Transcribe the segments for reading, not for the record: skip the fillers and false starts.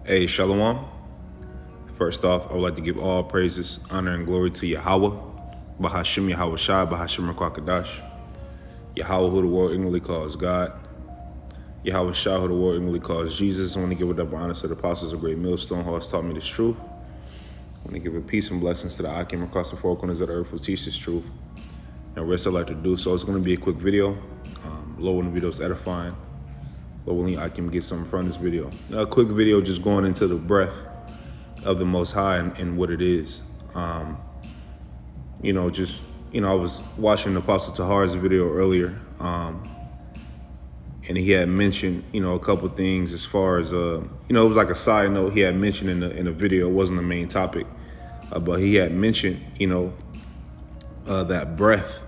Hey, Shalom. First off, I would like to give all praises, honor, and glory to Yahweh, Bahashim Yahweh Shai, Bahashim Rakwakadash, Yahweh, who the world ignorantly calls God, Yahweh Shai, who the world ignorantly calls Jesus. I want to give it up honor to the apostles of Great Millstone, who has taught me this truth. I want to give it peace and blessings to the Akim across the four corners of the earth who teach this truth. And rest I like to do. So it's going to be a quick video. Lord, when the video is edifying, Lord willing, I can get something from this video. A quick video just going into the breath of the Most High and what it is. I was watching Apostle Tahar's video earlier, and he had mentioned, a couple things as far as, it was like a side note he had mentioned in the video. It wasn't the main topic, but he had mentioned, that breath,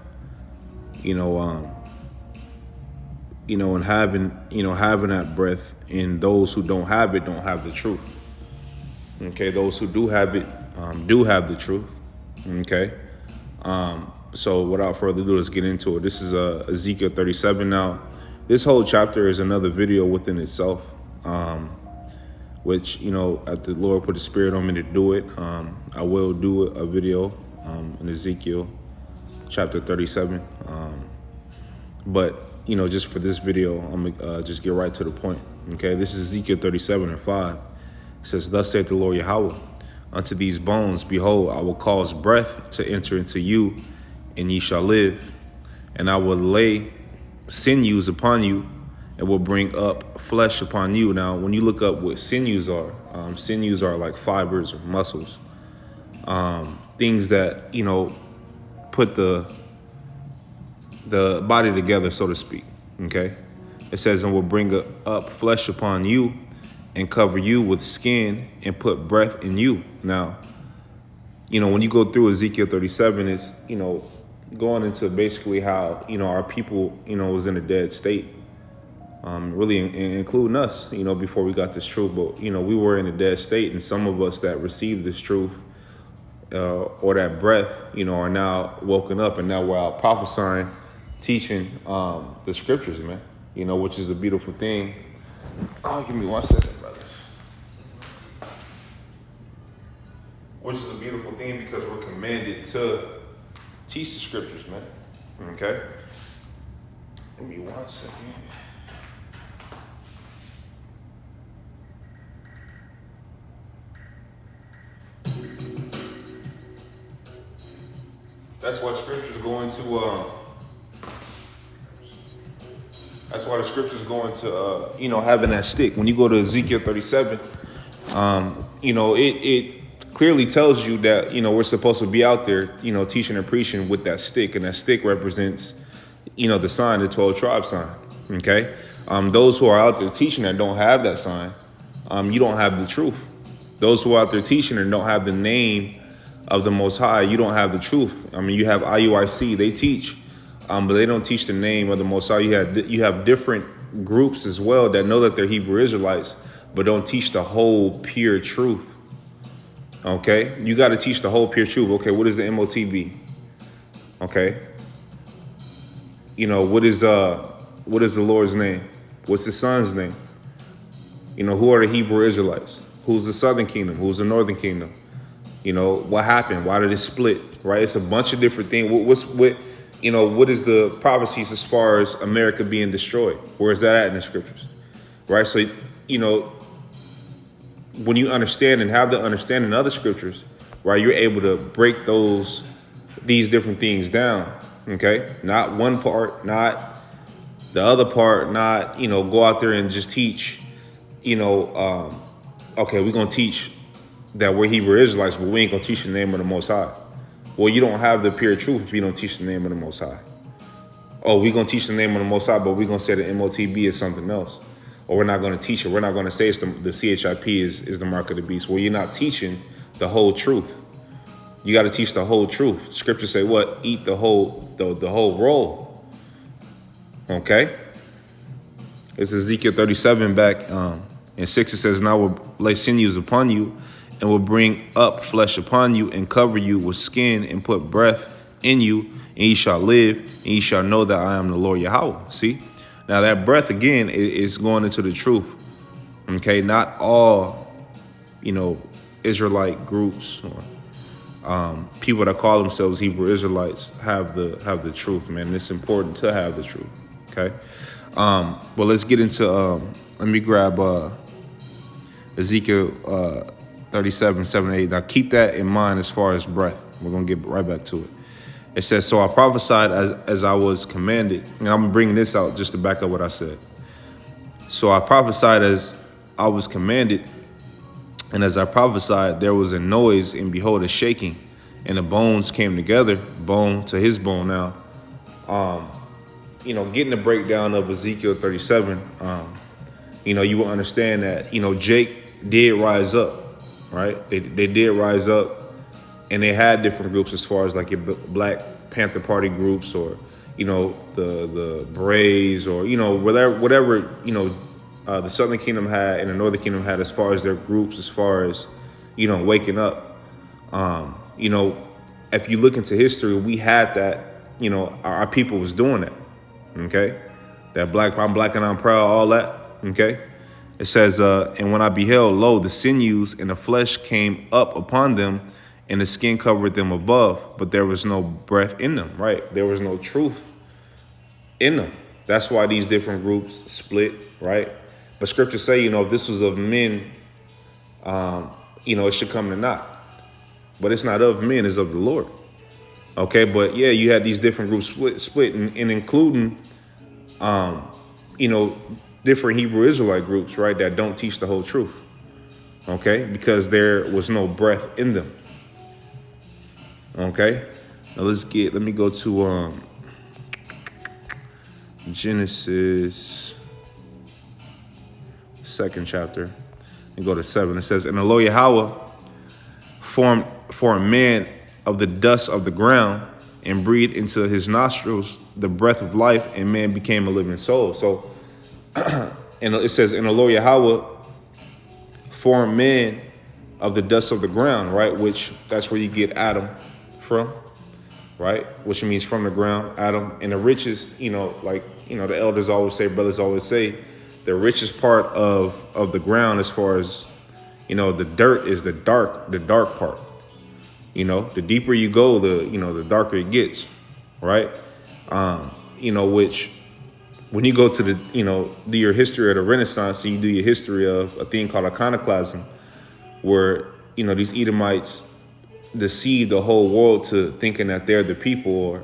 and having that breath, and those who don't have it don't have the truth. Okay, those who do have it do have the truth. Okay, so without further ado, let's get into it. This is Ezekiel 37. Now, this whole chapter is another video within itself, which, after the Lord put the Spirit on me to do it, I will do a video in Ezekiel chapter 37. But just for this video, I'm gonna just get right to the point. Okay, this is Ezekiel 37:5. It says, "Thus saith the Lord Yahweh, unto these bones, behold, I will cause breath to enter into you, and ye shall live. And I will lay sinews upon you, and will bring up flesh upon you." Now, when you look up what sinews are like fibers or muscles, things that put the body together, so to speak. Okay, it says, "And will bring up flesh upon you, and cover you with skin, and put breath in you." Now, when you go through Ezekiel 37, it's going into basically how our people was in a dead state, really including us, before we got this truth. But we were in a dead state, and some of us that received this truth or that breath, are now woken up, and now we're out prophesying, teaching the scriptures, man. Which is a beautiful thing. Oh, give me 1 second, brothers. Which is a beautiful thing because we're commanded to teach the scriptures, man. Okay? Give me 1 second. That's what scriptures go into. That's why the scriptures go into, having that stick. When you go to Ezekiel 37, it clearly tells you that, we're supposed to be out there, teaching and preaching with that stick. And that stick represents, the sign, the 12 tribe sign. Okay. Those who are out there teaching that don't have that sign, you don't have the truth. Those who are out there teaching and don't have the name of the Most High, you don't have the truth. You have IUIC, they teach. But they don't teach the name of the Most High. You have different groups as well that know that they're Hebrew Israelites, but don't teach the whole pure truth. Okay, you got to teach the whole pure truth. Okay, what is the MOTB? Okay, what is the Lord's name? What's the Son's name? Who are the Hebrew Israelites? Who's the Southern Kingdom? Who's the Northern Kingdom? What happened? Why did it split? Right? It's a bunch of different things. What is the prophecies as far as America being destroyed? Where is that at in the scriptures? Right? So, when you understand and have the understanding of the scriptures, right, you're able to break these different things down. Okay? Not one part, not the other part, not, go out there and just teach, okay, we're going to teach that we're Hebrew Israelites, but we ain't going to teach the name of the Most High. Well, you don't have the pure truth if you don't teach the name of the Most High. Oh, we're going to teach the name of the Most High, but we're going to say the MOTB is something else. Or we're not going to teach it. We're not going to say it's the CHIP is the mark of the beast. Well, you're not teaching the whole truth. You got to teach the whole truth. Scriptures say what? Eat the whole roll. Okay? It's Ezekiel 37 back in 6. It says, "And I will lay sinews upon you, and will bring up flesh upon you, and cover you with skin, and put breath in you, and ye shall live, and ye shall know that I am the Lord Yahweh." See? Now that breath, again, is going into the truth. Okay? Not all you know, Israelite groups or people that call themselves Hebrew Israelites have the truth, man. And it's important to have the truth. Okay. But let's get into let me grab Ezekiel 37, 7, 8. Now keep that in mind as far as breath. We're gonna get right back to it. It says, so I prophesied as I was commanded. And I'm bringing this out just to back up what I said. So I prophesied as I was commanded, and as I prophesied, there was a noise, and behold, a shaking, and the bones came together, bone to his bone. Now, getting the breakdown of Ezekiel 37, you will understand that, Jake did rise up, right? They did rise up, and they had different groups as far as like your Black Panther Party groups, or, the Berets, or, whatever, the Southern Kingdom had and the Northern Kingdom had as far as their groups, as far as, waking up. If you look into history, we had that, our people was doing that. Okay. That I'm black and I'm proud, all that. Okay. It says, and when I beheld, lo, the sinews and the flesh came up upon them, and the skin covered them above, but there was no breath in them, right? There was no truth in them. That's why these different groups split, right? But scriptures say, if this was of men, it should come to naught. But it's not of men, it's of the Lord. Okay, but yeah, you had these different groups split and including, different Hebrew Israelite groups, right, that don't teach the whole truth. Okay, because there was no breath in them. Okay, now let me go to Genesis 2nd chapter and go to 7. It says, and the Lord Yahweh formed man of the dust of the ground and breathed into his nostrils the breath of life, and man became a living soul. So, and it says, and the Lord Yahweh formed man of the dust of the ground, right? Which that's where you get Adam from, right? Which means from the ground, Adam. And the richest, the elders always say, brothers always say, the richest part of the ground, as far as, the dirt, is the dark part. The deeper you go, the darker it gets, right? Which when you go to do your history of the Renaissance, and you do your history of a thing called iconoclasm, where, these Edomites deceive the whole world to thinking that they're the people, or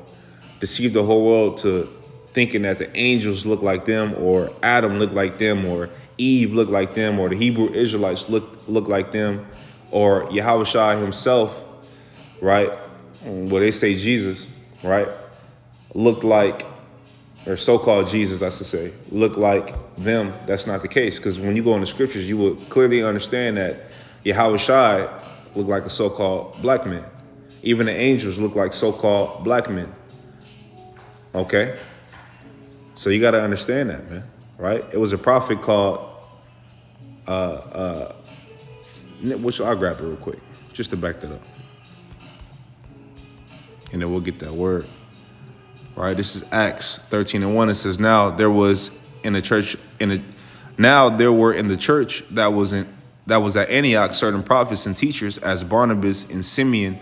deceive the whole world to thinking that the angels look like them, or Adam looked like them, or Eve looked like them, or the Hebrew Israelites look like them, or Yahushua himself, right? Well, they say Jesus, right? Looked like, or so-called Jesus, I should say, look like them. That's not the case, because when you go in the scriptures, you will clearly understand that Yahushua looked like a so-called black man. Even the angels look like so-called black men. Okay? So you got to understand that, man, right? It was a prophet called, which I'll grab it real quick, just to back that up. And then we'll get that word. Right, this is Acts 13:1. It says, now there were in the church that was at Antioch certain prophets and teachers, as Barnabas and Simeon,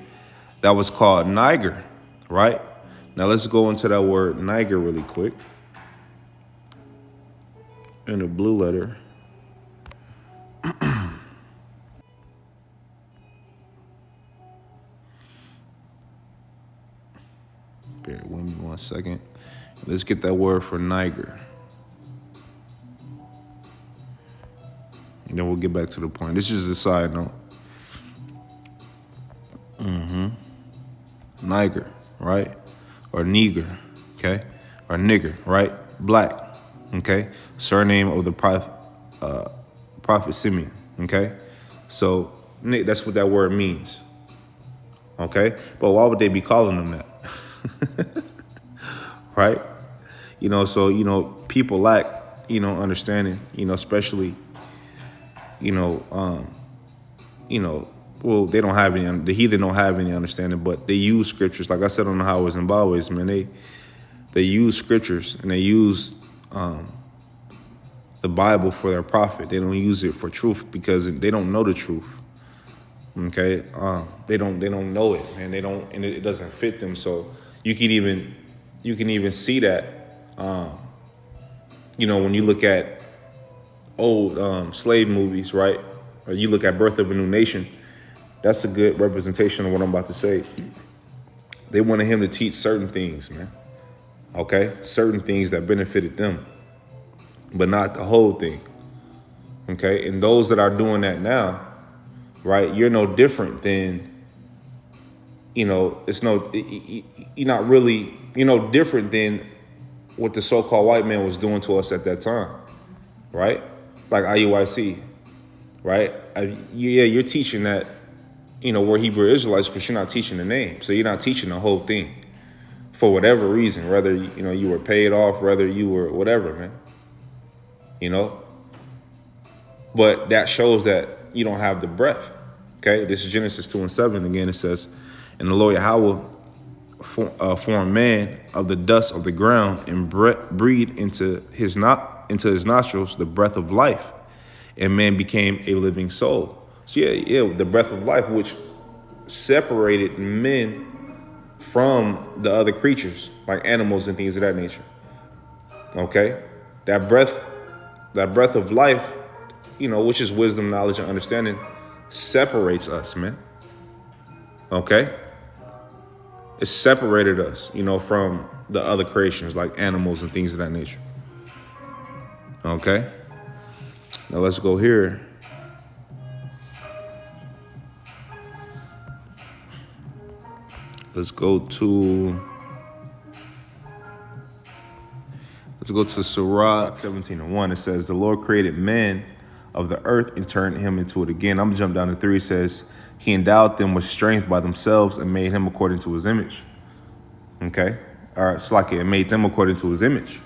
that was called Niger. Right? Now let's go into that word Niger really quick. In the blue letter. Bear with me 1 second. Let's get that word for Niger. And then we'll get back to the point. This is a side note. Niger, right? Or Niger, okay? Or nigger, right? Black, okay? Surname of the prophet Simeon, okay? So that's what that word means, okay? But why would they be calling them that? Right? So, people lack, understanding, especially, well, they don't have any, the heathen don't have any understanding, but they use scriptures. Like I said on the Highways and Byways, man, they use scriptures, and they use the Bible for their profit. They don't use it for truth, because they don't know the truth. Okay, they don't know it, and they don't, and it doesn't fit them. So you can even see that, when you look at old slave movies, right? Or you look at Birth of a New Nation. That's a good representation of what I'm about to say. They wanted him to teach certain things, man. Okay, certain things that benefited them, but not the whole thing. Okay, and those that are doing that now, right? You're no different than, you're not really, different than what the so-called white man was doing to us at that time, right? Like IUIC, right? You're teaching that, we're Hebrew Israelites, but you're not teaching the name. So you're not teaching the whole thing for whatever reason, whether, you were paid off, whether you were whatever, man, but that shows that you don't have the breath. Okay, this is Genesis 2:7 again. It says, "And the Lord Yahweh formed man of the dust of the ground and breathed into his nostrils the breath of life, and man became a living soul." So the breath of life, which separated men from the other creatures, like animals and things of that nature. Okay, that breath of life, which is wisdom, knowledge, and understanding, separates us, man. Okay? It separated us, from the other creations like animals and things of that nature. Okay? Now let's go here. Let's go to Sirach 17:1. It says, "The Lord created man of the earth and turned him into it again." I'm gonna jump down to 3. It says, "He endowed them with strength by themselves and made him according to his image." Okay. All right. It's like it made them according to his image.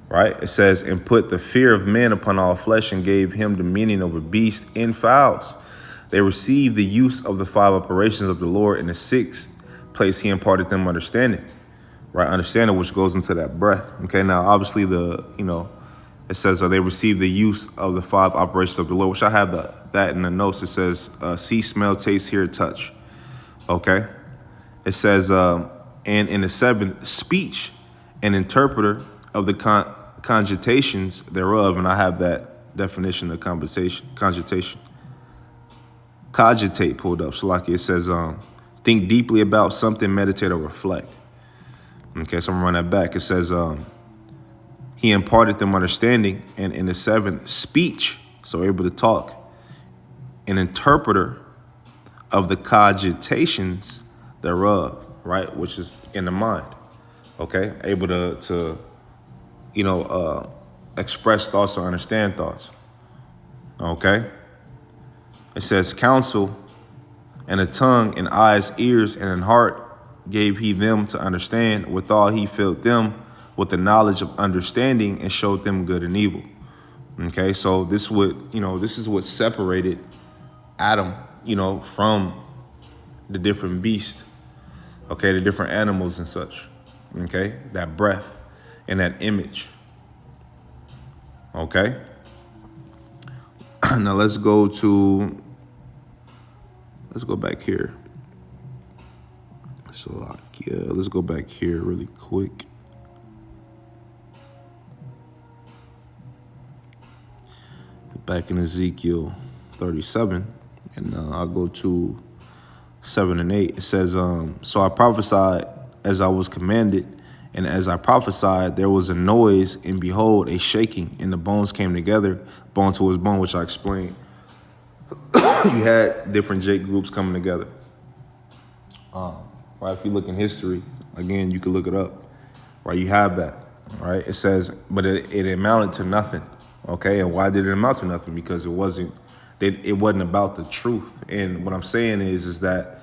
Right. It says, "And put the fear of man upon all flesh and gave him dominion over beasts and fowls. They received the use of the 5 operations of the Lord. In the 6th place, he imparted them understanding." Right. Understanding, which goes into that breath. Okay. Now, obviously it says, they received the use of the 5 operations of the Lord, which I have that in the notes. It says, see, smell, taste, hear, touch. Okay. It says, and in the 7th, speech, an interpreter of the cogitations thereof. And I have that definition of cogitation. Cogitate pulled up. So like it says, think deeply about something, meditate or reflect. Okay, so I'm gonna run that back. It says, he imparted them understanding, and in the 7th, speech, so able to talk, an interpreter of the cogitations thereof, right, which is in the mind. Okay, able to express thoughts or understand thoughts. Okay, it says counsel, and a tongue, and eyes, ears, and an heart gave he them to understand. Withal he filled them with the knowledge of understanding and showed them good and evil. Okay, so this is what separated Adam, from the different beasts, okay, the different animals and such. Okay, that breath and that image. Okay. Now let's go back here. Let's go back here really quick. Back in Ezekiel 37, and I'll go to 7 and 8. It says, so I prophesied as I was commanded, and as I prophesied, there was a noise, and behold, a shaking, and the bones came together, bone to his bone, which I explained. You had different Jake groups coming together. Right, if you look in history, again, you can look it up. Right, you have that. Right, it says, but it amounted to nothing. Okay, and why did it amount to nothing? Because it wasn't about the truth. And what I'm saying is that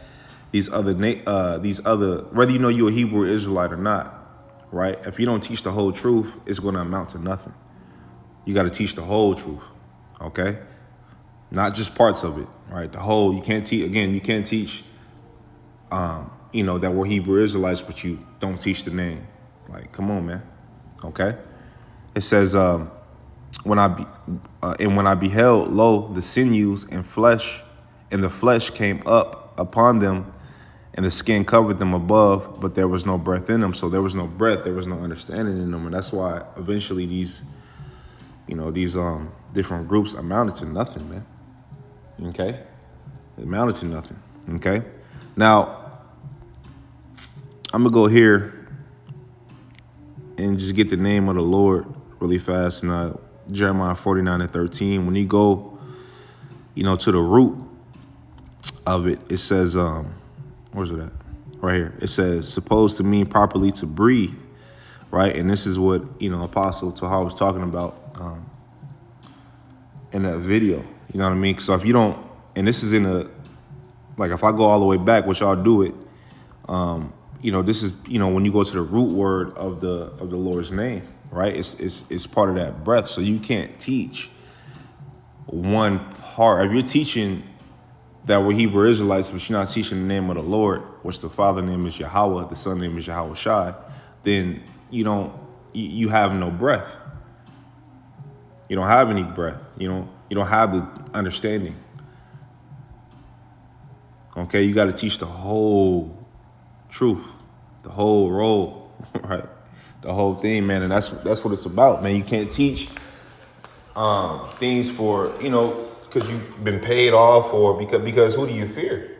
these other, whether you're a Hebrew Israelite or not, right? If you don't teach the whole truth, it's going to amount to nothing. You got to teach the whole truth, okay? Not just parts of it, right? The whole. You can't teach. Again, you can't teach. That we're Hebrew Israelites, but you don't teach the name. Like, come on, man. Okay. It says, when I beheld, lo, the sinews and flesh And the flesh came up upon them, and the skin covered them above, but there was no breath in them. So there was no breath, there was no understanding in them. And that's why eventually these different groups amounted to nothing, man. Okay? It amounted to nothing. Okay? Now, I'm going to go here and just get the name of the Lord really fast. And Jeremiah 49:13. When you go, to the root of it, it says, where's it at? Right here. It says, supposed to mean properly to breathe, right? And this is what, Apostle Tahar was talking about in that video. You know what I mean? So if you don't, and this is if I go all the way back, which I'll do it, this is, when you go to the root word of the Lord's name, right? It's part of that breath. So you can't teach one part. If you're teaching that we're Hebrew Israelites, but you're not teaching the name of the Lord, which the Father name is Yahweh, the Son name is Yahweh Shai, then you have no breath. You don't have any breath. You don't have the understanding. Okay, you got to teach the whole truth, the whole role, right? The whole thing, man, and that's what it's about, man. You can't teach things for because you've been paid off, or because who do you fear,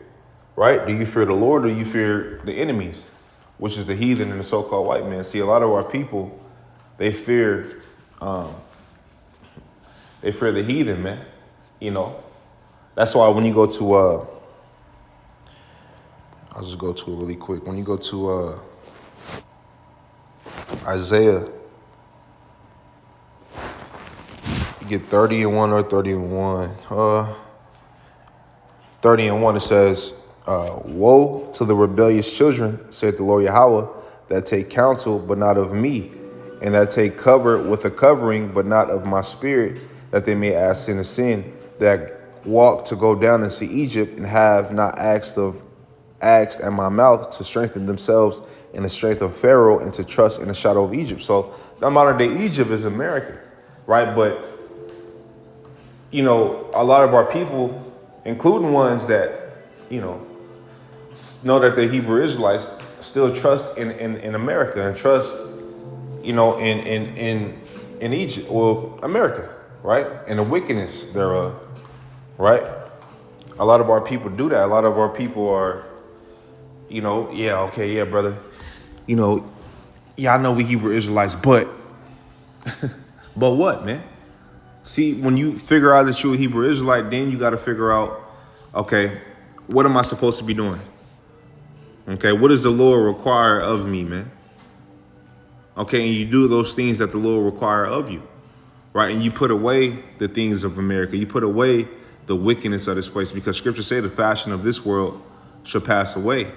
right? Do you fear the Lord, or do you fear the enemies, which is the heathen and the so-called white man? See, a lot of our people, they fear the heathen, man. That's why when you go to I'll just go to it really quick. When you go to Isaiah, you get 30:1 or 31. 30:1, it says, woe to the rebellious children, saith the Lord Yahweh, that take counsel, but not of me, and that take cover with a covering, but not of my spirit, that they may ask sin to sin, that walk to go down and see Egypt, and have not asked at my mouth, to strengthen themselves in the strength of Pharaoh, and to trust in the shadow of Egypt. So the modern day Egypt is America, right? But a lot of our people, including ones that know that they're Hebrew Israelites, still trust in America, and trust in Egypt, well, America, right? And the wickedness thereof, right? A lot of our people do that. A lot of our people are, brother. I know we Hebrew Israelites, but but what, man? See, when you figure out that you're a Hebrew Israelite, then you got to figure out, okay, what am I supposed to be doing? Okay, what does the Lord require of me, man? Okay, and you do those things that the Lord require of you, right? And you put away the things of America. You put away the wickedness of this place, because Scripture say the fashion of this world shall pass away.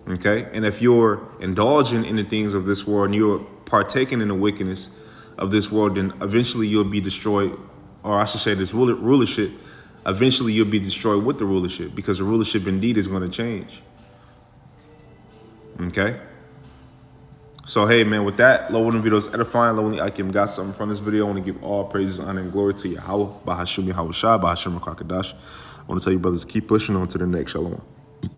Okay, and if you're indulging in the things of this world and you're partaking in the wickedness of this world, then eventually you'll be destroyed, or I should say this rulership, eventually you'll be destroyed with the rulership, because the rulership indeed is going to change. Okay? So, hey, man, with that, Lord, when the video is edifying, Lord, when I got something from this video, I want to give all praises, honor, and glory to Yahweh, Bahashum Yahweh Shai, Bahashum Kakadash. I want to tell you, brothers, to keep pushing on to the next. Shalom.